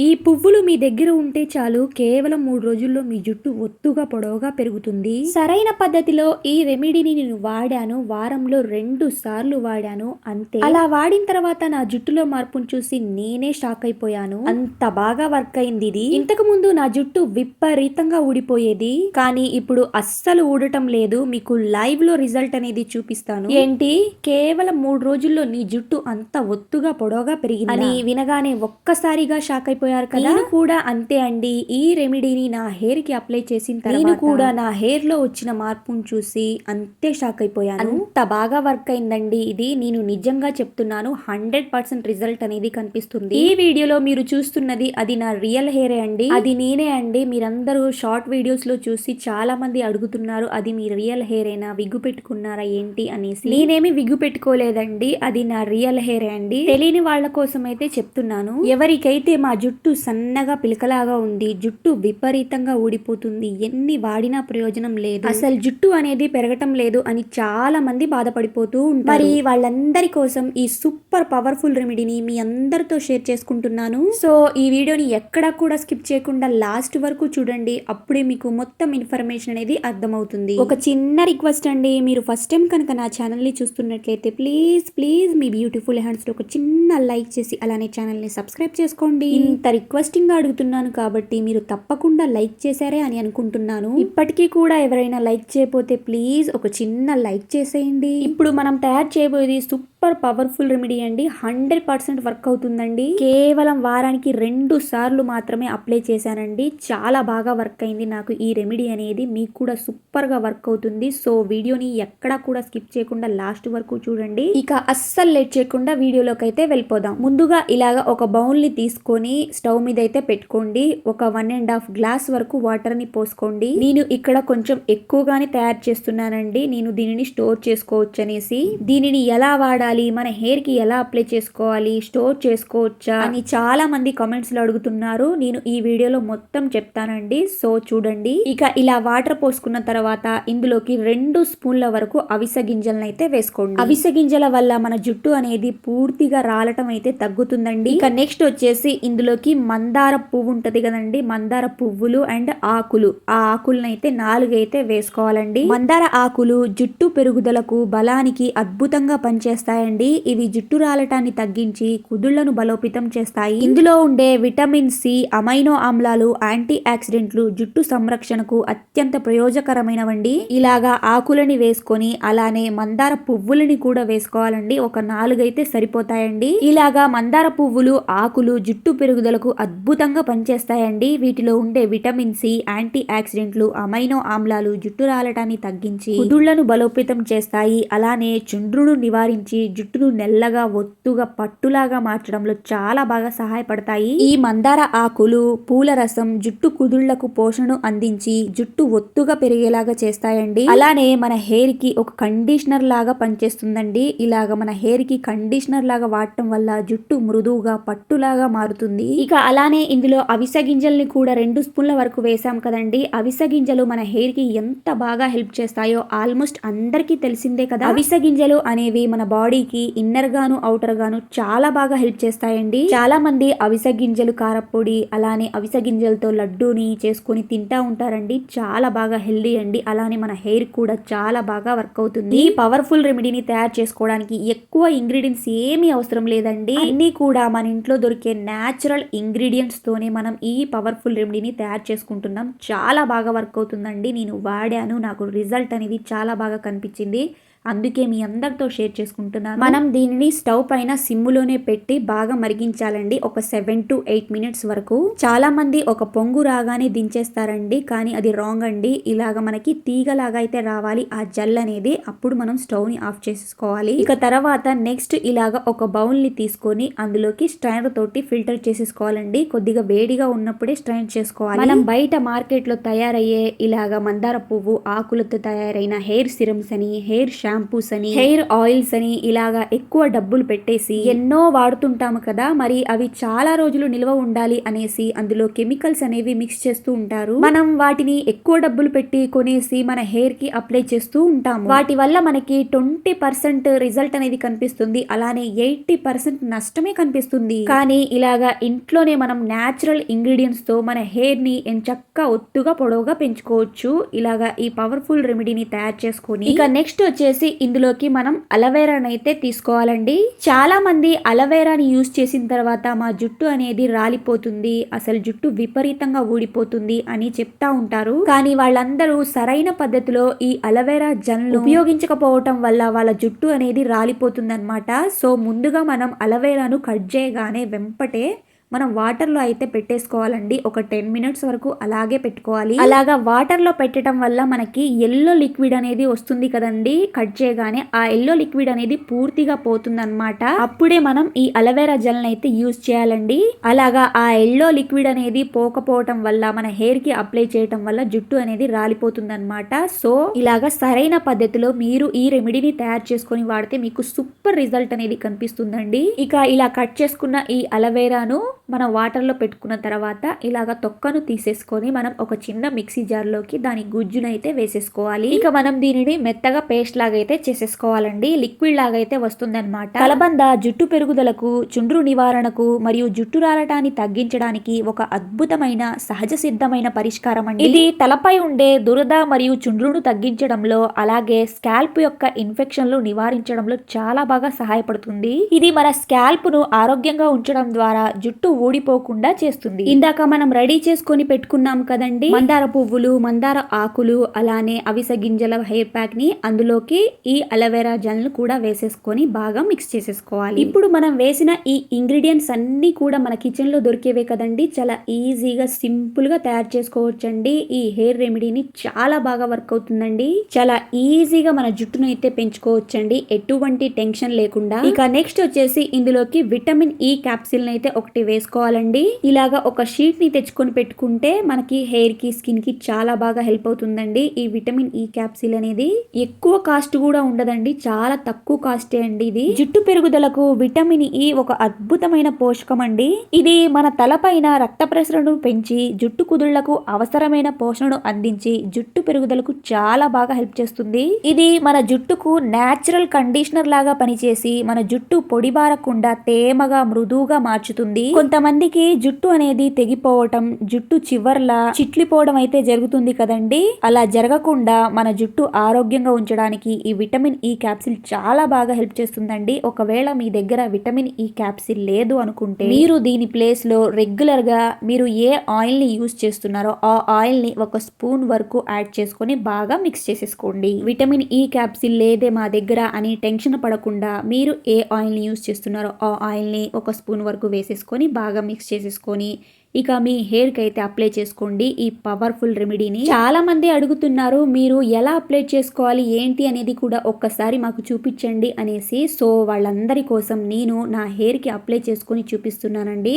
ఈ పువ్వులు మీ దగ్గర ఉంటే చాలు కేవలం 3 రోజుల్లో మీ జుట్టు ఒత్తుగా పొడవుగా పెరుగుతుంది. సరైన పద్ధతిలో ఈ రెమెడీని నేను వాడాను. వారంలో 2 సార్లు వాడాను అంతే. అలా వాడిన తర్వాత నా జుట్టులో మార్పును చూసి నేనే షాక్ అయిపోయాను. అంత బాగా వర్క్ అయింది ఇది. ఇంతకు ముందు నా జుట్టు విపరీతంగా ఊడిపోయేది, కానీ ఇప్పుడు అస్సలు ఊడటం లేదు. మీకు లైవ్ లో రిజల్ట్ అనేది చూపిస్తాను. ఏంటి, కేవలం 3 రోజుల్లో నీ జుట్టు అంత ఒత్తుగా పొడవుగా పెరిగింది అని వినగానే ఒక్కసారిగా షాక్ అయిపోయారు కదా. నేను కూడా అంతే అండి. ఈ రెమెడీని నా హెయిర్ కి అప్లై చేసిన తర్వాత నేను కూడా నా హెయిర్ లో వచ్చిన మార్పును చూసి అంతే షాక్ అయిపోయాను. అంత బాగా వర్క్ అయిందండి ఇది. నేను నిజంగా చెప్తున్నాను, 100% రిజల్ట్ అనేది కనిపిస్తుంది. ఈ వీడియోలో మీరు చూస్తున్నది అది నా రియల్ హెయిర్ అండి. అది నేనే అండి. మీరందరూ షార్ట్ వీడియోస్ లో చూసి చాలా మంది అడుగుతున్నారు, అది మీ రియల్ హెయిర్ ఏనా, విగ్గు పెట్టుకున్నారా ఏంటి అనేసి. నేనేమి విగ్గు పెట్టుకోలేదండి, అది నా రియల్ హెయిర్ అండి. తెలియని వాళ్ళ కోసం అయితే చెప్తున్నాను. ఎవరికైతే మా జుట్టు సన్నగా పిలకలాగా ఉంది, జుట్టు విపరీతంగా ఊడిపోతుంది, ఎన్ని వాడినా ప్రయోజనం లేదు, అసలు జుట్టు అనేది పెరగటం లేదు అని చాలా మంది బాధపడిపోతూ ఉంటారు. మరి వాళ్ళందరి కోసం ఈ సూపర్ పవర్ఫుల్ రెమెడీని మీ అందరితో షేర్ చేసుకుంటున్నాను. సో ఈ వీడియోని ఎక్కడా కూడా స్కిప్ చేయకుండా లాస్ట్ వరకు చూడండి, అప్పుడే మీకు మొత్తం ఇన్ఫర్మేషన్ అనేది అర్థమవుతుంది. ఒక చిన్న రిక్వెస్ట్ అండి, మీరు ఫస్ట్ టైం కనుక నా ఛానల్ ని చూస్తున్నట్లయితే please please me beautiful hands తో ఒక చిన్న లైక్ చేసి అలానే ఛానల్ ని సబ్స్క్రైబ్ చేసుకోండి. ఇంత రిక్వెస్టింగ్ గా అడుగుతున్నాను కాబట్టి మీరు తప్పకుండా లైక్ చేశారే అని అనుకుంటున్నాను. ఇప్పటికీ కూడా ఎవరైనా లైక్ చేయకపోతే ప్లీజ్ ఒక చిన్న లైక్ చేసేయండి. ఇప్పుడు మనం తయారు చేయబోయేది సూపర్ పవర్ఫుల్ రెమెడీ అండి. 100% వర్క్ అవుతుందండి. కేవలం వారానికి 2 సార్లు మాత్రమే అప్లై చేశానండి. చాలా బాగా వర్క్ అయింది నాకు ఈ రెమెడీ అనేది. మీకు కూడా సూపర్ గా వర్క్ అవుతుంది. సో వీడియోని ఎక్కడా కూడా స్కిప్ చేయకుండా లాస్ట్ వరకు చూడండి. ఇక అస్సలు లేట్ చేయకుండా వీడియోలోకి అయితే వెళ్ళిపోదాం. ముందుగా ఇలాగ ఒక బౌల్ ని తీసుకొని స్టవ్ మీద అయితే పెట్టుకోండి. ఒక 1.5 గ్లాస్ వరకు వాటర్ ని పోసుకోండి. నేను ఇక్కడ కొంచెం ఎక్కువగానే తయారు చేస్తున్నానండి. నేను దీనిని స్టోర్ చేసుకోవచ్చు అనేసి. దీనిని ఎలా వాడాలి, మన హెయిర్ కి ఎలా అప్లై చేసుకోవాలి, స్టోర్ చేసుకోవచ్చా అని చాలా మంది కామెంట్స్ లో అడుగుతున్నారు. నేను ఈ వీడియోలో మొత్తం చెప్తానండి. సో చూడండి. ఇక ఇలా వాటర్ పోసుకున్న తర్వాత ఇందులోకి 2 స్పూన్ల వరకు అవిసె గింజలను అయితే వేసుకోండి. అవిసె గింజల వల్ల మన జుట్టు అనేది పూర్తిగా రాలటం అయితే తగ్గుతుందండి. ఇక నెక్స్ట్ వచ్చేసి ఇందులోకి మందార పువ్వు ఉంటది కదండి, మందార పువ్వులు అండ్ ఆకులు, ఆ ఆకులను అయితే 4 అయితే వేసుకోవాలండి. మందార ఆకులు జుట్టు పెరుగుదలకు బలానికి అద్భుతంగా పనిచేస్తాయండి. ఇవి జుట్టు రాలటాన్ని తగ్గించి కుదుళ్లను బలోపేతం చేస్తాయి. ఇందులో ఉండే విటమిన్ సి, అమైనో ఆమ్లాలు, యాంటీ ఆక్సిడెంట్లు జుట్టు సంరక్షణకు అత్యంత ప్రయోజకరమైనవండి. ఇలాగా ఆకులని వేసుకొని అలానే మందార పువ్వులని కూడా వేసుకోవాలండి. ఒక 4 అయితే సరిపోతాయండి. ఇలాగా మందార పువ్వులు, ఆకులు జుట్టు పెరుగుదలకు అద్భుతంగా పనిచేస్తాయండి. వీటిలో ఉండే విటమిన్ సి, యాంటీ ఆక్సిడెంట్లు, అమైనో ఆమ్లాలు జుట్టు రాలటాన్ని తగ్గించి కుదుళ్లను బలోపేతం చేస్తాయి. అలానే చుండ్రును నివారించి జుట్టును నెల్లగా ఒత్తుగా పట్టులాగా మార్చడంలో చాలా బాగా సహాయపడతాయి. ఈ మందార ఆకులు, పూల రసం జుట్టు కుదుళ్లకు పోషణను అందించి జుట్టు ఒత్తుగా పెరిగేలాగా చేస్తాయండి. అలానే మన హెయిర్ కి ఒక కండిషనర్ లాగా పనిచేస్తుందండి. ఇలాగ మన హెయిర్ కి కండిషనర్ లాగా వాడటం వల్ల జుట్టు మృదువుగా పట్టులాగా మారుతుంది. ఇక అలానే ఇందులో అవిసె గింజల్ని కూడా 2 స్పూన్ల వరకు వేసాం కదండి. అవిసె గింజలు మన హెయిర్ కి ఎంత బాగా హెల్ప్ చేస్తాయో ఆల్మోస్ట్ అందరికీ తెలిసిందే కదా. అవిసె గింజలు అనేవి మన బాడీకి ఇన్నర్ గాను అవుటర్ గాను చాలా బాగా హెల్ప్ చేస్తాయండి. చాలా మంది అవిసె గింజలు కారపొడి అలానే అవిసె గింజలతో లడ్డూని చేసుకొని తింటా ఉంటారండి. చాలా బాగా హెల్దీ అండి. అలానే మన హెయిర్ కూడా చాలా బాగా వర్క్ అవుతుంది. ఈ పవర్ఫుల్ రెమెడీని తయారు చేసుకోవడానికి ఎక్కువ ఇంగ్రీడియంట్స్ ఏమీ అవసరం లేదండి. అన్ని కూడా మన ఇంట్లో దొరికే న్యాచురల్ ఇంగ్రీడియంట్స్ తోనే మనం ఈ పవర్ఫుల్ రెమెడీని తయారు చేసుకుంటున్నాం. చాలా బాగా వర్క్ అవుతుందండి. నేను వాడాను, నాకు రిజల్ట్ అనేది చాలా బాగా కనిపించింది. అందుకే మీ అందరితో షేర్ చేసుకుంటున్నాను. మనం దీనిని స్టవ్ పైన సిమ్ములోనే పెట్టి బాగా మరిగించాలండి. ఒక 7 to 8 మినిట్స్ వరకు. చాలా మంది ఒక పొంగు రాగానే దించేస్తారండి, కానీ అది రాంగ్ అండి. ఇలాగ మనకి తీగలాగా అయితే రావాలి ఆ జెల్ అనేది. అప్పుడు మనం స్టవ్ ని ఆఫ్ చేసుకోవాలి. ఇక తర్వాత నెక్స్ట్ ఇలాగ ఒక బౌల్ ని తీసుకొని అందులోకి స్ట్రైనర్ తోటి ఫిల్టర్ చేసేసుకోవాలండి. కొద్దిగా వేడిగా ఉన్నప్పుడే స్ట్రైన్ చేసుకోవాలి. మనం బయట మార్కెట్ లో తయారయ్యే ఇలాగ మందార పువ్వు ఆకులతో తయారైన హెయిర్ సిరమ్స్ అని, హెయిర్ షాంపూస్ అని, హెయిర్ ఆయిల్స్ అని ఇలాగా ఎక్కువ డబ్బులు పెట్టేసి ఎన్నో వాడుతుంటాము కదా, మరి అవి చాలా రోజులు నిల్వ ఉండాలి అనేసి అందులో కెమికల్స్ అనేవి మిక్స్ చేస్తూ ఉంటారు. మనం వాటిని ఎక్కువ డబ్బులు పెట్టి కొనేసి మన హెయిర్ కి అప్లై చేస్తూ ఉంటాము. వాటి వల్ల మనకి 20% రిజల్ట్ అనేది కనిపిస్తుంది, అలానే 80% నష్టమే కనిపిస్తుంది. కానీ ఇలాగా ఇంట్లోనే మనం న్యాచురల్ ఇంగ్రీడియంట్స్ తో మన హెయిర్ ని ఎంచక్కా ఒత్తుగా పొడవుగా పెంచుకోవచ్చు. ఇలాగా ఈ పవర్ఫుల్ రెమెడీని తయారు చేసుకొని ఇక నెక్స్ట్ వచ్చేసి ఇందులోకి మనం అలోవెరాని అయితే తీసుకోవాలండి. చాలా మంది అలోవెరాని యూజ్ చేసిన తర్వాత మా జుట్టు అనేది రాలిపోతుంది, అసలు జుట్టు విపరీతంగా ఊడిపోతుంది అని చెప్తా ఉంటారు. కానీ వాళ్ళందరూ సరైన పద్ధతిలో ఈ అలోవెరా జెల్ ఉపయోగించకపోవటం వల్ల వాళ్ళ జుట్టు అనేది రాలిపోతుంది అన్నమాట. సో ముందుగా మనం అలోవెరాను కట్ చేయగానే వెంపటే మనం వాటర్లో అయితే పెట్టేసుకోవాలండి. ఒక 10 మినిట్స్ వరకు అలాగే పెట్టుకోవాలి. అలాగా వాటర్లో పెట్టడం వల్ల మనకి ఎల్లో లిక్విడ్ అనేది వస్తుంది కదండి. కట్ చేయగానే ఆ ఎల్లో లిక్విడ్ అనేది పూర్తిగా పోతుందన్నమాట. అప్పుడే మనం ఈ అలోవెరా జెల్ అయితే యూజ్ చేయాలండి. అలాగా ఆ ఎల్లో లిక్విడ్ అనేది పోకపోవటం వల్ల మన హెయిర్ కి అప్లై చేయటం వల్ల జుట్టు అనేది రాలిపోతుంది అనమాట. సో ఇలాగా సరైన పద్ధతిలో మీరు ఈ రెమెడీని తయారు చేసుకొని వాడితే మీకు సూపర్ రిజల్ట్ అనేది కనిపిస్తుందండి. ఇక ఇలా కట్ చేసుకున్న ఈ అలోవెరాను మనం వాటర్లో పెట్టుకున్న తర్వాత ఇలాగ తొక్కను తీసేసుకొని మనం ఒక చిన్న మిక్సీ జార్లోకి దాని గుజ్జును అయితే వేసేసుకోవాలి. ఇక మనం దీనిని మెత్తగా పేస్ట్ లాగా అయితే చేసేసుకోవాలండి. లిక్విడ్ లాగా అయితే వస్తుంది అనమాట. కలబంద జుట్టు పెరుగుదలకు, చుండ్రు నివారణకు మరియు జుట్టు రాలటాన్ని తగ్గించడానికి ఒక అద్భుతమైన సహజ సిద్ధమైన పరిష్కారం అండి. ఇది తలపై ఉండే దురద మరియు చుండ్రును తగ్గించడంలో, అలాగే స్కాల్ప్ యొక్క ఇన్ఫెక్షన్లు నివారించడంలో చాలా బాగా సహాయపడుతుంది. ఇది మన స్కాల్ప్ ను ఆరోగ్యంగా ఉంచడం ద్వారా జుట్టు ఊడిపోకుండా చేస్తుంది. ఇందాక మనం రెడీ చేసుకొని పెట్టుకున్నాం కదండి మందార పువ్వులు, మందార ఆకులు, అలానే అవిసె గింజల హెయిర్ ప్యాక్ ని అందులోకి ఈ అలోవెరా జెల్ ను కూడా వేసేసుకొని బాగా మిక్స్ చేసేసుకోవాలి. ఇప్పుడు మనం వేసిన ఈ ఇంగ్రీడియంట్స్ అన్ని కూడా మన కిచెన్ లో దొరికేవే కదండి. చాలా ఈజీగా సింపుల్ గా తయారు చేసుకోవచ్చండి. ఈ హెయిర్ రెమెడీని చాలా బాగా వర్క్ అవుతుందండి. చాలా ఈజీగా మన జుట్టును అయితే పెంచుకోవచ్చండి, ఎటువంటి టెన్షన్ లేకుండా. ఇక నెక్స్ట్ వచ్చేసి ఇందులోకి విటమిన్ ఈ క్యాప్సిల్ అయితే ఒకటి వేసుకోవాలండి. ఇలాగా ఒక షీట్ ని తెచ్చుకొని పెట్టుకుంటే మనకి హెయిర్ కి, స్కిన్ కి చాలా బాగా హెల్ప్ అవుతుందండి. ఈ విటమిన్ ఈ క్యాప్సిల్ అనేది ఎక్కువ కాస్ట్ కూడా ఉండదండి, చాలా తక్కువ కాస్టే అండి. ఇది జుట్టు పెరుగుదలకు విటమిన్ ఈ ఒక అద్భుతమైన పోషకం అండి. ఇది మన తలపైన రక్త ప్రసరణను పెంచి జుట్టు కుదుళ్లకు అవసరమైన పోషణను అందించి జుట్టు పెరుగుదలకు చాలా బాగా హెల్ప్ చేస్తుంది. ఇది మన జుట్టుకు నేచురల్ కండిషనర్ లాగా పనిచేసి మన జుట్టు పొడిబారకుండా తేమగా మృదువుగా మార్చుతుంది. కొంతమందికి జుట్టు అనేది తెగిపోవటం, జుట్టు చివర్లా చిట్లిపోవడం అయితే జరుగుతుంది కదండి. అలా జరగకుండా మన జుట్టు ఆరోగ్యంగా ఉంచడానికి ఈ విటమిన్ ఈ క్యాప్సిల్ చాలా బాగా హెల్ప్ చేస్తుందండి. ఒకవేళ మీ దగ్గర విటమిన్ ఈ క్యాప్సిల్ లేదు అనుకుంటే మీరు దీని ప్లేస్ లో రెగ్యులర్ గా మీరు ఏ ఆయిల్ ని యూజ్ చేస్తున్నారో ఆ ఆయిల్ ని ఒక స్పూన్ వరకు యాడ్ చేసుకొని బాగా మిక్స్ చేసేసుకోండి. విటమిన్ ఈ క్యాప్సిల్ లేదే మా దగ్గర అని టెన్షన్ పడకుండా మీరు ఏ ఆయిల్ ని యూజ్ చేస్తున్నారో ఆ ఆయిల్ ని ఒక స్పూన్ వరకు వేసేసుకొని బాగా మిక్స్ చేసేసుకొని ఇక మీ హెయిర్ కి అయితే అప్లై చేసుకోండి ఈ పవర్ఫుల్ రెమెడీని. చాలా మంది అడుగుతున్నారు మీరు ఎలా అప్లై చేసుకోవాలి ఏంటి అనేది కూడా ఒక్కసారి మాకు చూపించండి అనేసి. సో వాళ్ళందరి కోసం నేను నా హెయిర్ కి అప్లై చేసుకొని చూపిస్తున్నానండి.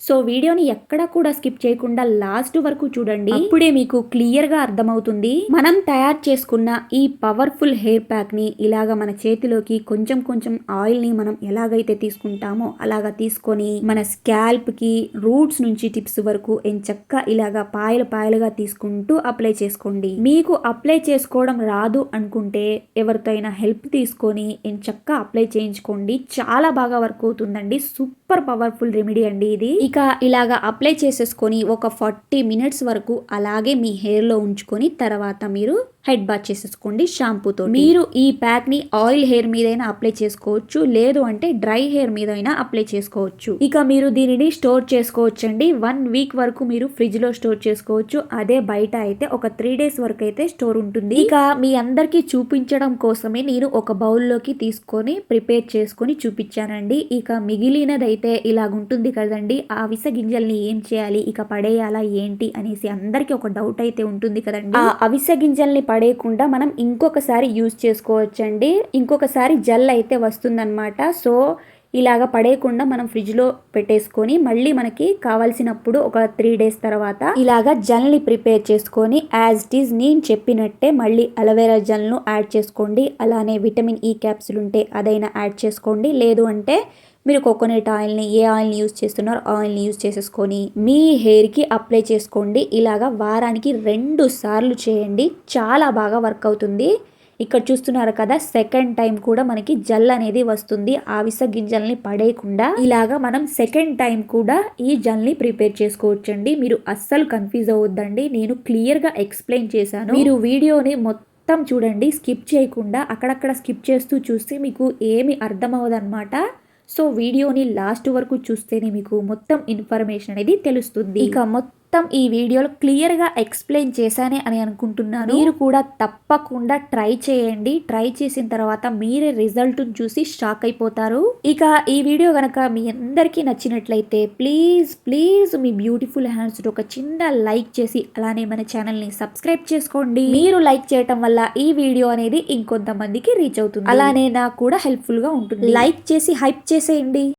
సో వీడియోని ఎక్కడా కూడా స్కిప్ చేయకుండా లాస్ట్ వరకు చూడండి, అప్పుడే మీకు క్లియర్ గా అర్థమవుతుంది. మనం తయారు చేసుకున్న ఈ పవర్ఫుల్ హెయిర్ ప్యాక్ ని ఇలాగ మన చేతిలోకి కొంచెం కొంచెం ఆయిల్ ని మనం ఎలాగైతే తీసుకుంటామో అలాగా తీసుకొని మన స్కాల్ప్ కి రూట్స్ నుంచి టిప్స్ వరకు ఎంచక్కా ఇలాగా పాయలు పాయలుగా తీసుకుంటూ అప్లై చేసుకోండి. మీకు అప్లై చేసుకోవడం రాదు అనుకుంటే ఎవరితో అయినా హెల్ప్ తీసుకొని ఎంచక్కా అప్లై చేయించుకోండి. చాలా బాగా వర్క్ అవుతుందండి. సూపర్ పవర్ఫుల్ రెమెడీ అండి ఇది. ఇక ఇలాగా అప్లై చేసేసుకొని ఒక 40 మినిట్స్ వరకు అలాగే మీ హెయిర్ లో ఉంచుకొని తర్వాత మీరు హెడ్ బాత్ చేసేసుకోండి షాంపూతో. మీరు ఈ ప్యాక్ ని ఆయిల్ హెయిర్ మీదైనా అప్లై చేసుకోవచ్చు, లేదు అంటే డ్రై హెయిర్ మీద అయినా అప్లై చేసుకోవచ్చు. ఇక మీరు దీనిని స్టోర్ చేసుకోవచ్చు అండి. 1 వీక్ వరకు మీరు ఫ్రిడ్జ్ లో స్టోర్ చేసుకోవచ్చు. అదే బయట అయితే ఒక 3 డేస్ వరకు అయితే స్టోర్ ఉంటుంది. ఇక మీ అందరికి చూపించడం కోసమే నేను ఒక బౌల్లోకి తీసుకొని ప్రిపేర్ చేసుకొని చూపించానండి. ఇక మిగిలినదైతే ఇలాగుంటుంది కదండి. ఆ అవిసె గింజల్ని ఏం చేయాలి, ఇక పడేయాలా ఏంటి అనేసి అందరికి ఒక డౌట్ అయితే ఉంటుంది కదండి. ఆ అవిసె గింజల్ని పడేయకుండా మనం ఇంకొకసారి యూజ్ చేసుకోవచ్చండి. ఇంకొకసారి జెల్ అయితే వస్తుందన్నమాట. సో ఇలాగ పడేయకుండా మనం ఫ్రిడ్జ్లో పెట్టేసుకొని మళ్ళీ మనకి కావాల్సినప్పుడు ఒక 3 డేస్ తర్వాత ఇలాగ జెల్ని ప్రిపేర్ చేసుకొని యాజ్ ఇట్ ఈజ్ నేను చెప్పినట్టే మళ్ళీ అలోవెరా జెల్ను యాడ్ చేసుకోండి. అలానే విటమిన్ ఈ క్యాప్సూల్ ఉంటే అదైనా యాడ్ చేసుకోండి. లేదు అంటే మీరు కోకోనట్ ఆయిల్ని ఏ ఆయిల్ని యూజ్ చేస్తున్నారో ఆయిల్ని యూజ్ చేసేసుకొని మీ హెయిర్కి అప్లై చేసుకోండి. ఇలాగా వారానికి 2 సార్లు చేయండి. చాలా బాగా వర్క్ అవుతుంది. ఇక్కడ చూస్తున్నారు కదా, సెకండ్ టైం కూడా మనకి జెల్ అనేది వస్తుంది. ఆవిస గింజల్ని పడేయకుండా ఇలాగా మనం సెకండ్ టైం కూడా ఈ జెల్ని ప్రిపేర్ చేసుకోవచ్చండి. మీరు అస్సలు కన్ఫ్యూజ్ అవ్వద్దండి. నేను క్లియర్గా ఎక్స్ప్లెయిన్ చేశాను. మీరు వీడియోని మొత్తం చూడండి, స్కిప్ చేయకుండా. అక్కడక్కడ స్కిప్ చేస్తూ చూస్తే మీకు ఏమి అర్థం అవ్వదన్నమాట. సో వీడియోని లాస్ట్ వరకు చూస్తేనే మీకు మొత్తం ఇన్ఫర్మేషన్ అనేది తెలుస్తుంది. ఇక మొత్తం ఈ వీడియోలో క్లియర్గా ఎక్స్ప్లెయిన్ చేశానే అని అనుకుంటున్నాను. మీరు కూడా తప్పకుండా ట్రై చేయండి. ట్రై చేసిన తర్వాత మీరే రిజల్ట్ చూసి షాక్ అయిపోతారు. ఇక ఈ వీడియో కనుక మీ అందరికీ నచ్చినట్లయితే please please me beautiful hands ఒక చిన్న లైక్ చేసి అలానే మన ఛానల్ని సబ్స్క్రైబ్ చేసుకోండి. మీరు లైక్ చేయటం వల్ల ఈ వీడియో అనేది ఇంకొంతమందికి రీచ్ అవుతుంది. అలానే నాకు కూడా హెల్ప్ఫుల్గా ఉంటుంది. లైక్ చేసి హైప్ చేసేయండి.